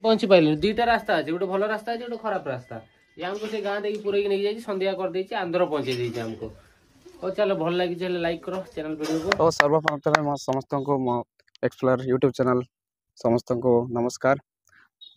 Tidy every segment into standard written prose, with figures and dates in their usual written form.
पहुंची पाइल दुईटा रास्ता अच्छे गोटे भल रास्ता अच्छे गोटे खराब रास्ता ये हमको से गाँ देखिए पूरे नहीं जाए संध्या कर देछि आंध्र पहुंचे देछि हमको और चलो भल लगी लाइक करो चैनल वीडियो को तो सर्वप्रथम समस्त को एक्सप्लोर यूट्यूब चैनल समस्त को नमस्कार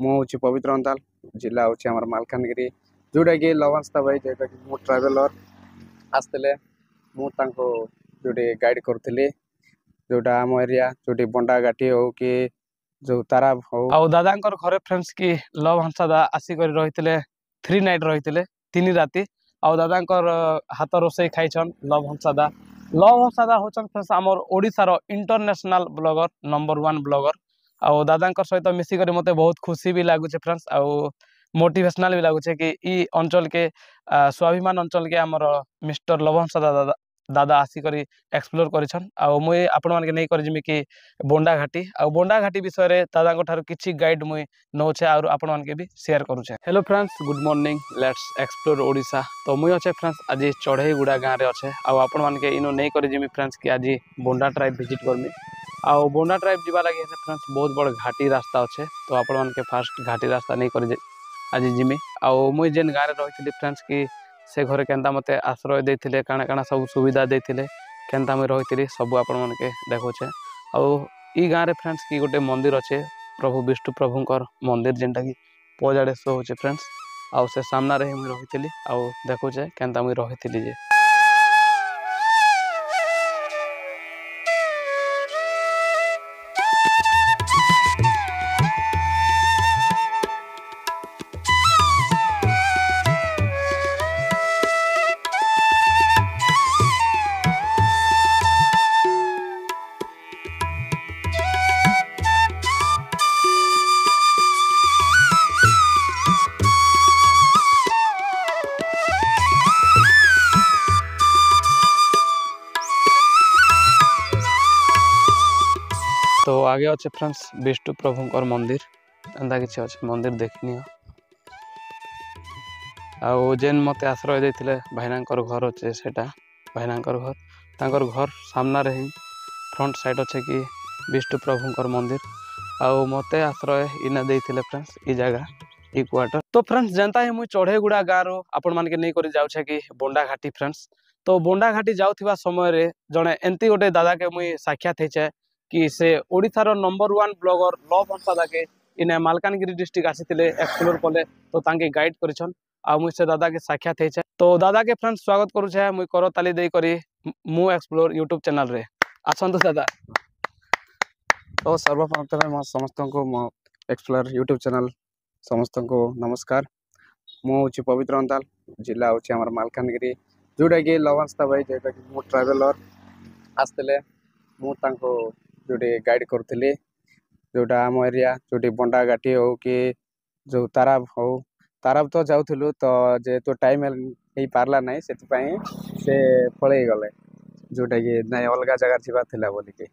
मुझे पवित्र अंताल जिला हूँ आम मालकानगिरी जोटा कि लवंस्ता भाई जोटा कि मो ट्रावेलर आसते मुझे गाइड करी जोटा आम एरिया जोटी बंडा घाटी हो कि जो तारा हो आउ दादा घरे फ्रेंड्स की लव हंसादा आसिक रही 3 नाइट रही 3 राति आउ दादा हाथ रोसे खाइछन लव हंसादा होचन फ्रेंड्स आमर ओडिशार इंटरनेशनल ब्लॉगर नंबर 1 ब्लॉगर आउ दादा सहित मिसिक मते बहुत खुशी भी लगुचे फ्रेंड्स आउ मोटिवेशनल भी लगुचे कि ई अंचल के स्वाभिमान अंचल के आमर मिस्टर लव हंसादा दादा आसिक एक्सप्लोर करिछन आउ मुई आपण मानके नहीं करिजिमि कि बोंडा घाटी विषय रे दादा ठार किछि गाइड मुई नौछे आउ आपण मानके भी शेयर करूछे। Hello friends good morning let's explore Odisha. तो मुई अच्छे फ्रेंड्स आज चढ़ईगुड़ा गाँव रे अच्छे आउ आपण मानके इनो नहीं करिजिमि फ्रेंड्स कि आज बोंडा ट्राइब विजिट करमी आउ बोंडा ट्राइब जीवा लगे फ्रेंड्स बहुत बड़ घाटी रास्ता अच्छे तो आपण मानके फास्ट घाटी रास्ता नहीं कर आज जिमी आउ मुई जेन गाँव रे रही फ्रेंड्स कि से घरे केंता मते आश्रय देथिले काना काना सब सुविधा देथिले केंता मुई रही सब आपण मानके देखोछे आउ ई गाँव रे फ्रेंड्स की गोटे मंदिर अच्छे प्रभु विष्णु प्रभुंकर मंदिर जेनटा कि पजाड़े शो होचे फ्रेंड्स आउ से सामना रे मुई रही आउ देखोछे केंता मुई रही जे तो आगे अच्छे फ्रेंड्स विष्णु प्रभुंकर मंदिर एंता किसी अच्छे मंदिर देखनी आउ जेन मते आश्रय देथिले भाईनांकर घर अच्छे सेटा भाईनांकर घर सामना रे ही फ्रंट साइड अच्छे कि विष्णु प्रभुंकर मंदिर आउ मते आश्रय इना देथिले फ्रेंड्स ई जगह ई क्वार्टर। तो फ्रेंड्स जनता ही मुई चढ़ईगुड़ा गाँव आपण मानके नहीं करी जाउछे कि बोंडा घाटी फ्रेंड्स। तो बोंडा घाटी जाउथिबा समय रे जणे एंती गोटे दादा के मुई साक्षात हेछे कि से ओडिशार नंबर 1 ब्लॉगर लव हंसादा के इने मालकानगिरी डिस्ट्रिक्ट आसीथिले एक्सप्लोर कले तो तांके गाइड करिछन आ मुई से दादा के साक्षात हेछे। तो दादा के फ्रेंड्स स्वागत करूछे मुई करो ताली देई करी मु एक्सप्लोर यूट्यूब चैनल रे आछंतु दादा। तो सर्वप्रथम समस्त को एक्सप्लोर यूट्यूब चैनल समस्त को नमस्कार मुझे पवित्र अंताल जिला हूँ आम मालकानगिरी जोटा कि लवंस्ता भाई जोटा कि मो ट्रावेलर आसते मुझे गाइड करी जोटा आम एरिया जोटी बंडा घाटी हो कि जो ताराब हो ताराब तो जाऊलु तो जेहेतु टाइम नहीं पार्ला ना से पलि गले जोटा कि नहीं अलग जगह जावा बोलिकी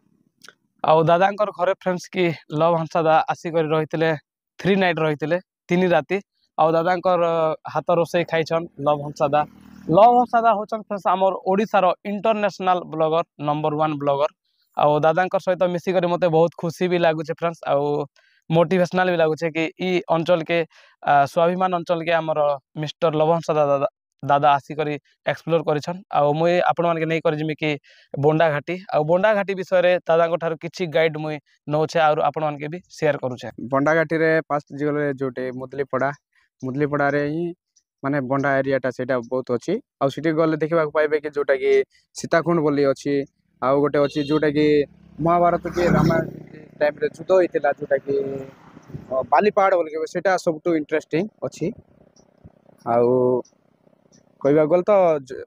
आउ दादा घरे फ्रेंड्स की लव हंसादा आसिक रही 3 नाइट रही 3 राति आउ दादा हाथ रोसे खाइछन लव हंसादा होचन फ्रेंड्स आमर ओडिशार इंटरनेशनल ब्लॉगर नंबर 1 ब्लॉगर आउ दादा सहित मिसिक मते बहुत खुशी भी लगुचे फ्रेंड्स आउ मोटिवेशनल भी लगुचे कि ई अंचल के स्वाभिमान अंचल के आमर मिस्टर लव हंसादा दादा आसिक एक्सप्लोर करिछन आउ मुई आपण मानके नहीं करिजिमि कि बोंडा घाटी विषय रे दादा ठार किछि गाइड मुई नौछे आउ आपण मानके भी शेयर करूछे। बंडा घाटी रे फास्ट जिगले जोटे मुदलीपड़ा रे ही माने बंडा एरियाटा सेटा बहुत अच्छी आउ सिटी गले देखा पाइबे कि जोटा कि सीताकुंड बोली अच्छी आउ गोटे अच्छी जोटा कि महाभारत के रामायण टाइम रे युद्ध होइतिला जोटा कि बालीपहाड़ बोल सेटा सबटू इंटरेस्टिंग अच्छी आउ कहवा गल तो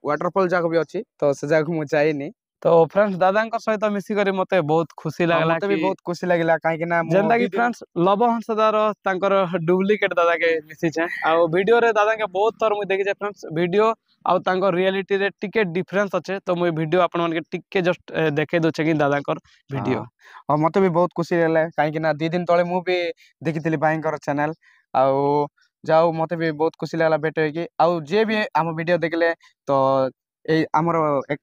वाटरफॉल जाक भी अच्छी तो से जगह मुझे चाहिए। तो फ्रेंड्स दादा सहित मिसिक मते बहुत खुशी लगला मते भी बहुत खुशी लगला काहे कि ना जेंदा कि फ्रेंड्स लव हंसदार तांकर डुप्लीकेट दादा के मिसी छे आ वीडियो रे दादा के बहुत थर मुई देखि छे फ्रेंड्स वीडियो आ तांकर रियलिटी रे टिके डिफरेंस अच्छे तो मुई वीडियो आपण मन के टिके जस्ट देखे दोछे कि दादा कर वीडियो और मते भी बहुत खुशी लगला काहे कि ना 2 दिन तळे मु भी देखिथिली भाईंकर चैनल आउ जाओ मते भी बहुत खुशी लगला भेट होई आउ जे भी हम वीडियो देखले तो ए हमर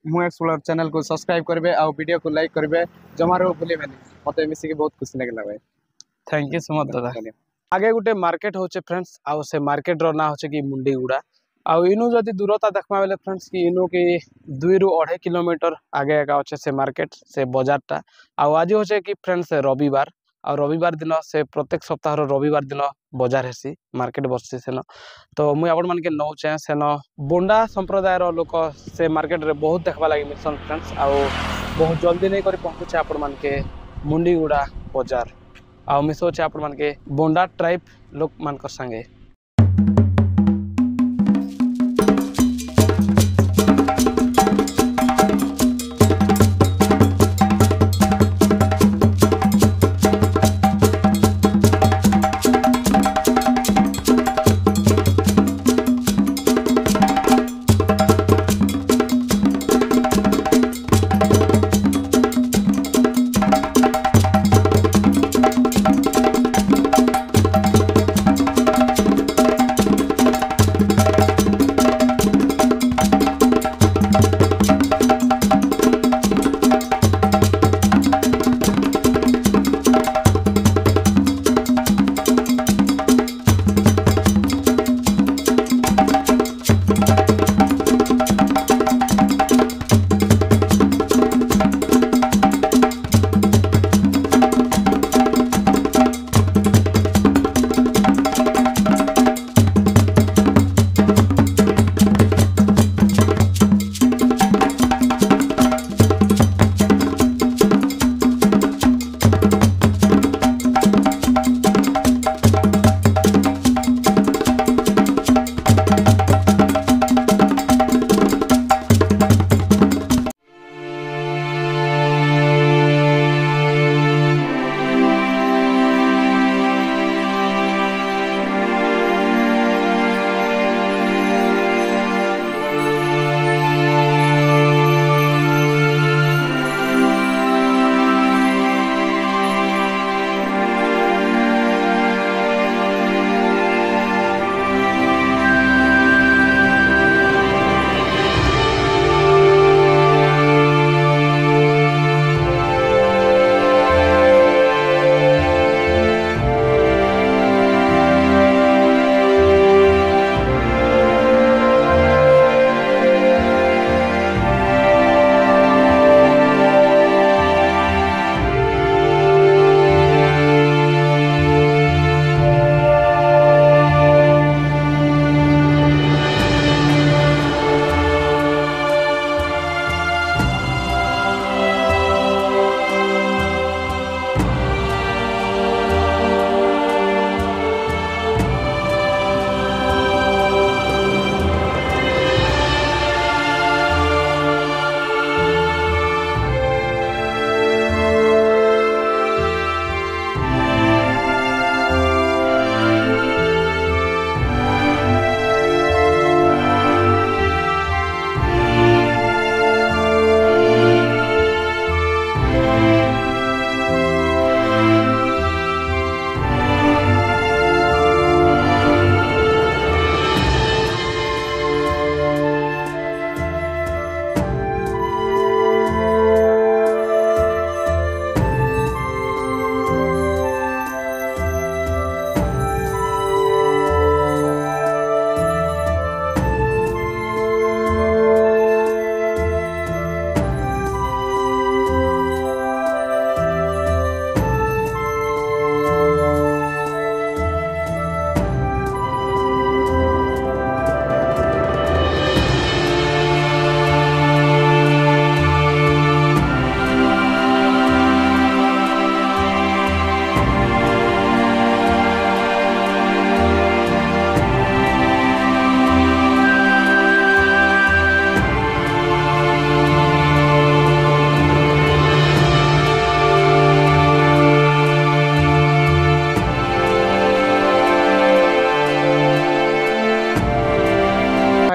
मु एक्सप्लोर चैनल को सब्सक्राइब करबे आ वीडियो को लाइक करबे जमारो भूलिबेनी मते मिसी के बहुत खुशी लगला भाई। थैंक यू सो मच दादा। आगे गोटे मार्केट होचे फ्रेंड्स आउ से मार्केट रो ना होचे कि मुंडीगुड़ा आउ इनु जदि दूरता देखमा बेले फ्रेंड्स कि इनु कि 2 ରୁ 2.5 किलोमीटर आगे आगे होचे से मार्केट से बाजार टा आउ आज होचे कि फ्रेंड्स रविवार और रविवार दिन से प्रत्येक सप्ताह रविवार दिन बाजार हेसी मार्केट बससी सेन तो मुई आपण मानके नौचे सेन बोंडा संप्रदाय लोक से मार्केट रे बहुत देखबा लागि मिलसन फ्रेंड्स आउ बहुत जल्दी नहीं करी पहुंचे आपण मानके मुंडीगुड़ा बाजार आउ मिसोचे आपण मानके बोंडा ट्राइब लोक मानकर संगे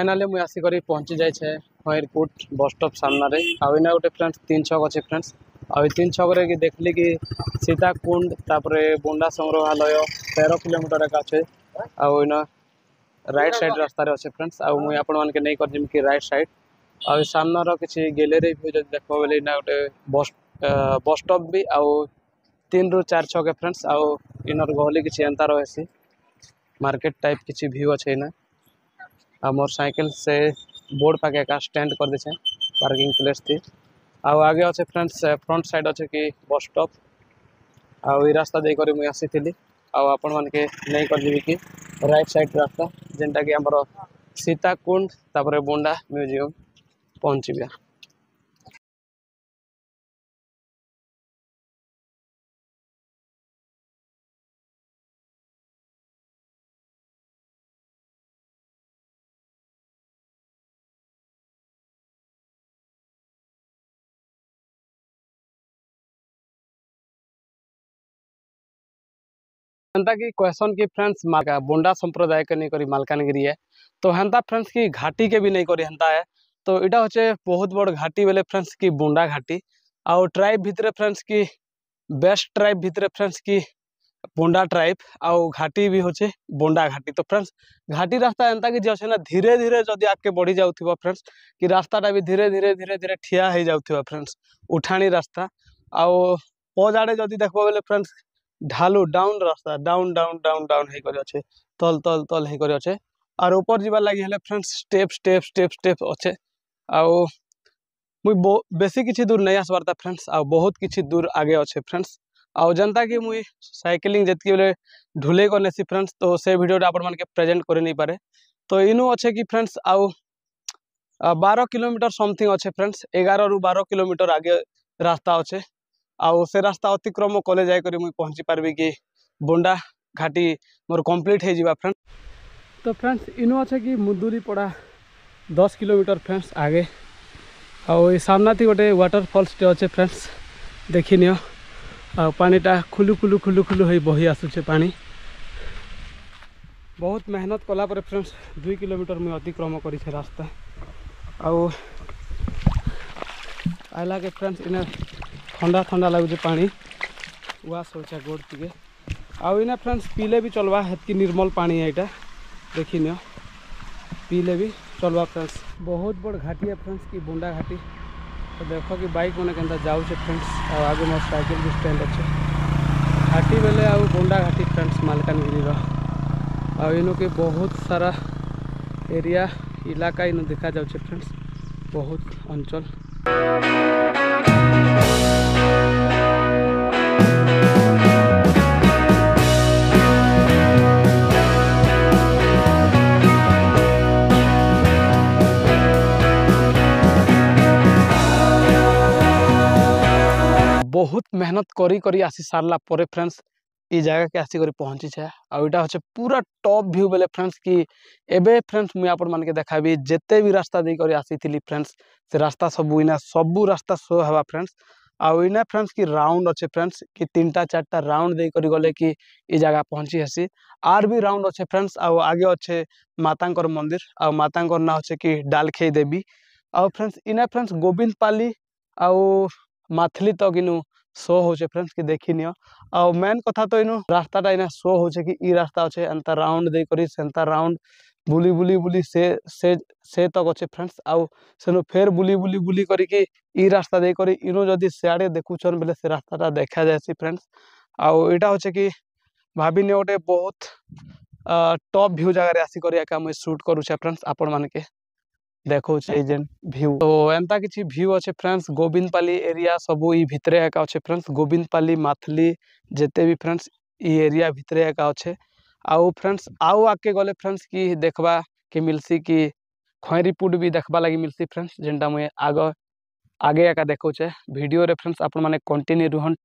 फाइनाली मुझे आसिक पहुँची जाए एयरपोर्ट बस स्टॉप सामने आना गोटे फ्रेंड्स 3 छक अच्छे फ्रेंड्स आ 3 छक देखली कि सीताकुंड तापर बोंडा संग्रहालय 13 किलोमीटर एक अच्छे आना राइट साइड रास्तार अच्छे फ्रेंड्स आ मुझे आपण मानके नहीं कर कि राइट साइड आ सामनार किसी गैलेरी भी जो देख बोले ना गोटे बस स्टॉप भी 3 ରୁ 4 छके फ्रेंड्स आउ इनर गहली किसी एंता रहे मार्केट टाइप किसी व्यू अच्छे ना आ मोर साइकिल से बोर्ड पाके का स्टैंड कर दे पार्किंग प्लेस थी आउ आगे अच्छे फ्रेंड्स फ्रंट साइड अच्छे कि बस स्टॉप आउ ई रास्ता देकर मुझे आसी आपण मान के नहीं कर देबी कि राइट साइड रास्ता जेनटा कि हमर सीताकुंड तापर बोंडा म्यूजियम पहुंचबा। हेन्ता कि क्वेश्चन कि फ्रेंड्स बोंडा संप्रदाय के नहीं करी मालकानगिरी है तो हेन्ता फ्रेंड्स की घाटी के भी नहीं करी हेन्ता है तो इटा होचे बहुत बड़ घाटी बेले फ्रेंड्स की बोंडा घाटी आउ ट्राइब भितरे फ्रेंड्स की बेस्ट ट्राइब भितरे फ्रेंड्स की बोंडा ट्राइब आउ घाटी भी होचे बोंडा घाटी तो फ्रेंड्स घाटी रास्ता एंता कि जे ना धीरे धीरे जदि आगे बढ़ी जाउथिबो फ्रेंड्स कि रास्ताटा भी धीरे धीरे धीरे धीरे ठिया हो जाउथिबो फ्रेंड्स उठाणी रास्ता आउ पजाड़े जदि देखबो बेले फ्रेंड्स ढालू डाउन रास्ता डाउन डाउन डाउन डाउन हे करे अच्छे तल तल तल हे करे अच्छे और ऊपर जीवार लगी हेले friends step step step step अच्छे आउ मुई बेसी किछि दूर नहीं आसबार था फ्रेंड्स आ बहुत किछि दूर आगे अच्छे फ्रेंड्स आउ जनता कि मुई साइकिलिंग जतकी बेले ढुले को नेसी फ्रेंड्स तो से वीडियो आपण मान के प्रेजेंट करे नहीं पारे तो इनु अच्छे कि फ्रेंड्स आउ 12 किलोमीटर समथिंग अच्छे फ्रेंड्स 11 ରୁ 12 किलोमीटर आगे रास्ता अच्छे आउ से रास्ता अतिक्रम कले जाए मुझे पहुँची पार्बी कि बोंडा घाटी मोर कंप्लीट हो जावा फ्रेंड्स तो फ्रेंड्स इनो अच्छे कि मुदुरी पड़ा 10 किलोमीटर फ्रेंड्स आगे आउ सामना थी गोटे वाटरफॉल्स टे अच्छे फ्रेंड्स देखी नियो आ पानीटा खुलु खुलु खुलु खुलु हो बही आसुचे पानी बहुत मेहनत कला पर फ्रेंड्स 2 किलोमीटर मुझे अतिक्रम करी रास्ता आउ आइला के फ्रेंड्स इन्हें ठंडा ठंडा लगुचे पानी उस होचा गोड़ टिके आउ इना फ्रेंड्स पीले भी चलवा हेतकी निर्मल पानी है यहाँ देखी नियो पीले भी चलवा फ्रेंड्स बहुत बड़ घाटी है फ्रेंड्स की बोंडा घाटी तो देखो कि बाइक मैंने केंता जाऊे फ्रेंड्स और आगे मोर साइकिल भी स्टैंड अच्छे घाटी बेले आउ बोंडा घाटी फ्रेंड्स मालकानगिरी आउ इनो के बहुत सारा एरिया इलाका इनो देखा जाउछे फ्रेंड्स बहुत अंचल बहुत मेहनत करी करी आसी सारला परे फ्रेंड्स ई जगह के आसी करी पहुंची छे आ इटा होचे पूरा टॉप व्यू बेले फ्रेंड्स की एबे फ्रेंड्स मुई आपण मान के देखाबी जेते भी रास्ता दे करी आसी थिली फ्रेंड्स से रास्ता सब रास्ता शो हवा फ्रेंड्स आ इना फ्रेंड्स की राउंड अच्छे फ्रेंड्स कि 3टा 4टा राउंड दे करी गले कि ई जगह पहुंची हसी आर भी राउंड अच्छे फ्रेंड्स आ आगे अच्छे मातांकर मंदिर आ मातांकर ना अच्छे कि डालखेई देवी आ फ्रेंड्स इना फ्रेंड्स गोविंदपाली आ माथली तक इनु शो होचे फ्रेंड्स कि देखी नियो आ मेन कथा तो इनु रास्ताटा इना शो होचे कि ई रास्ता अच्छे एंता राउंड दे करी सेंता राउंड बुली बुली बुली से तक अच्छे फ्रेंड्स आउ सेनु फेर बुली बुली बुली करी कि ई रास्ता दे करी इनु जदी सियाड़े देखुछन बेले से रास्ताटा देखा जायसी फ्रेंड्स आउ एटा होचे कि भाबी ने गोटे बहुत टॉप व्यू जगह रे आसी करी एका मुई शूट करूछे फ्रेंड्स आपण मान के देखो व्यू तो एंता किसी व्यू अच्छे फ्रेंड्स गोविंदपाली एरिया सबू ई भितरे एका अच्छे फ्रेंड्स गोविंदपाली माथली जेते भी फ्रेंड्स ई एरिया भितरे एका अच्छे आउ फ्रेंड्स आउ आके गले फ्रेंड्स की देखबा के मिलसी कि खैरीपुट भी देखबा लगी मिलसी फ्रेंड्स जेनटा मुझे आगे एका देखौछे वीडियो रे फ्रेंड्स आपण माने कंटिन्यू रुहन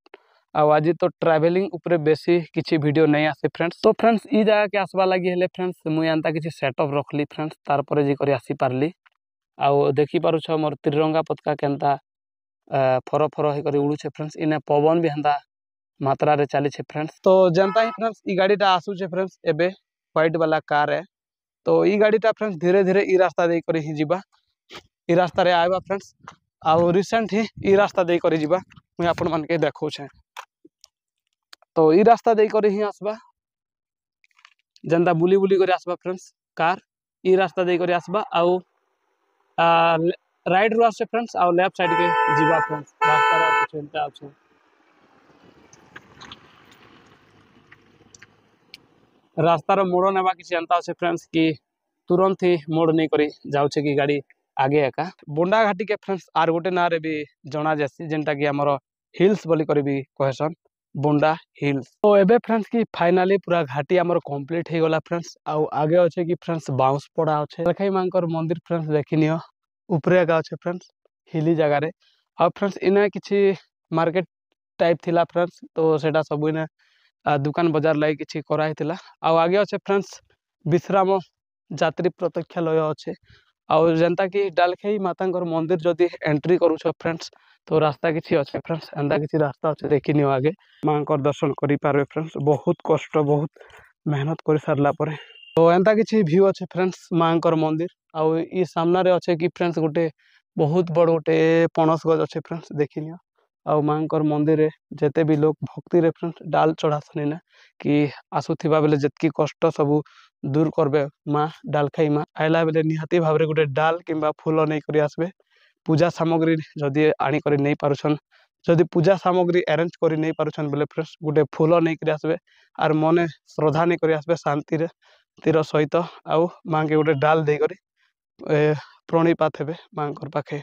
आ आज तो ट्रैवलिंग ऊपर बेसी किसी वीडियो नहीं आसे फ्रेंड्स तो फ्रेंड्स ई जगह के आसबा लगी हेले फ्रेंड्स मुई एंता किसी सेटअप रखली फ्रेंड्स तार परे जी करी आसी पारली आउ देखी पारुछ मोर त्रिरंगा पताका केनता फर फर हे करी उड़ुछे फ्रेंड्स इने पवन भी हेंता मात्रा रे चली छे फ्रेंड्स तो जनता ही फ्रेंड्स ई गाड़ीटा आसुछे फ्रेंड्स एबे व्हाइट वाला कार है तो ई गाड़ीटा फ्रेंड्स धीरे धीरे ई रास्ता दे करी ही जीवा ई रास्ता रे आइबा फ्रेंड्स आउ रिसेंट ही ई रास्ता दे करी जीवा मुई आपण मान के देखौछे तो ई रास्ता दे करी ही आसबा जनता बुली बुली करी आसबा फ्रेंड्स कार ई रास्ता दे करी आसबा आउ राइट रू आसे फ्रेंड्स आउ लेफ्ट साइड के जीवा फ्रेंड्स रास्ता रा कुछ एंता आछे रास्तार मोड़ नेबा किसी एंता अच्छे फ्रेंड्स कि तुरंत ही मोड़ नहीं करी जाऊे कि गाड़ी आगे एका बोंडा घाटी के फ्रेंड्स आर गोटे ना रे भी जना जासी जेनटा कि हमर हिल्स बोली कर भी कहसन बोंडा हिल्स। तो एबे फ्रेंड्स कि फाइनाली पूरा घाटी हमर कंप्लीट हो गला फ्रेंड्स आउ आगे अच्छे कि फ्रेंड्स बाउंस पड़ा अच्छे देखाई मांकर मंदिर फ्रेंड्स देखिनियो ऊपरे एका अच्छे फ्रेंड्स हिली जगह रे आ फ्रेंड्स इने किछि मार्केट टाइप थिला फ्रेंड्स तो सेटा सब इने दुकान बाजार लगी किछि करा हितिला आउ आगे अच्छे फ्रेंड्स विश्राम यात्री प्रतीक्षालय अच्छे आउ जेनता कि डालखेई मातांकर मंदिर जदि एंट्री करूछ फ्रेंड्स तो रास्ता किछि अच्छे फ्रेंड्स एंता किछि रास्ता अच्छे देखिनियो आगे मांकर दर्शन करि पारबे फ्रेंड्स बहुत कष्ट बहुत मेहनत कर सारला परे तो एंता किछि व्यू अच्छे फ्रेंड्स मांकर मंदिर आउ ई सामने रे अच्छे कि फ्रेंड्स गोटे बहुत बड़ गोटे पणस गज अच्छे फ्रेंड्स देखिनियो आउ मांकर मंदिर रे जेते भी लोग भक्ति रे फ्रेंड्स डाल चढ़ासनी ना कि आसुथिबा बेले जेतकी कष्ट सब दूर करबे माँ डालखाई माँ आइला बेले निहाती भाव रे गोटे डाल किंबा फूल नहीं करी आसबे पूजा सामग्री जदि आनी करी नहीं पारुछन जदि पूजा सामग्री अरेंज करी नहीं पारुछन बेले फ्रेंड्स गोटे फूल नहीं करी आसबे आर मने श्रद्धा नहीं करी आसबे शांति रे तीर सहित आउ माँ के गोटे डाल दे करी प्रणिपात हेबे मांकर पाखे।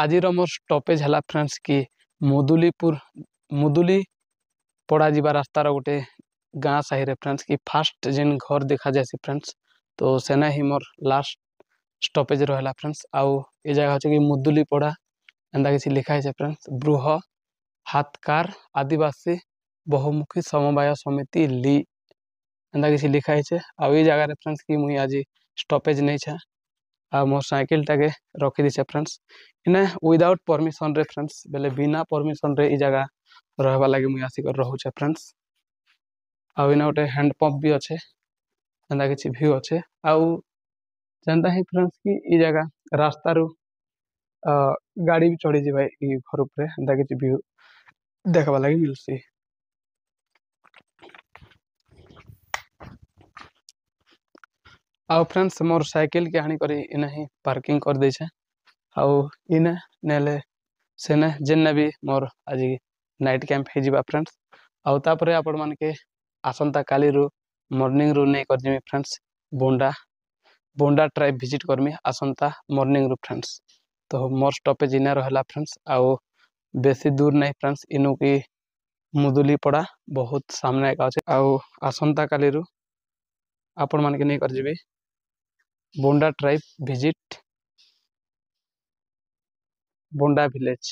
आज मोर स्टॉपेज है फ्रेंड्स कि मुदुली पड़ा जीवा रास्तार गोटे गाँ साहि रे फ्रेंड्स कि फास्ट जेन घर देखा जाए फ्रेंड्स तो सेना ही मोर लास्ट स्टॉपेज रहा फ्रेंड्स आउ ये जगह अच्छे कि मुदुली पड़ा एंता किसी लिखा है फ्रेंड्स बृह हाथकार आदिवासी बहुमुखी समवाय समिति ली एंता किसी लिखा है आउ ये जगह फ्रेंड्स कि मुई आज स्टॉपेज नहीं छे आ मोर साइकिल टाके रखी दीचे फ्रेंड्स इने विदाउट परमिशन रे फ्रेंड्स बेले बिना परमिशन रे ई जगह रहबा लगे मुई आसिक रहूचे फ्रेंड्स आउ इने गोटे हैंड पंप भी अच्छे एंता किसी व्यू अच्छे आउ जनता ही फ्रेंड्स कि ई जगह रास्ता रू गाड़ी भी चढ़ी जी भाई ई घर उपरे एंता किसी व्यू देखबा लगे मिलसी। आउ फ्रेंड्स मोर साइकिल के आनी करी इने ही पार्किंग कर देछे आउ इने नेले सेने जेने भी मोर आज नाइट कैंप हे जिबा फ्रेंड्स आउ तापरे आपण मान के आसंता काली रू मॉर्निंग रू नहीं कर जिमी फ्रेंड्स बोंडा ट्राइब विजिट करमी आसंता मॉर्निंग रू फ्रेंड्स तो मोर स्टॉपेज इने रहला फ्रेंड्स आउ बेसी दूर नहीं फ्रेंड्स इनु की मुदुली पड़ा बहुत सामने का अच्छे आउ आसंता काली रू आपण मान के नहीं कर जिबी बोंडा ट्राइब विजिट बोंडा विलेज।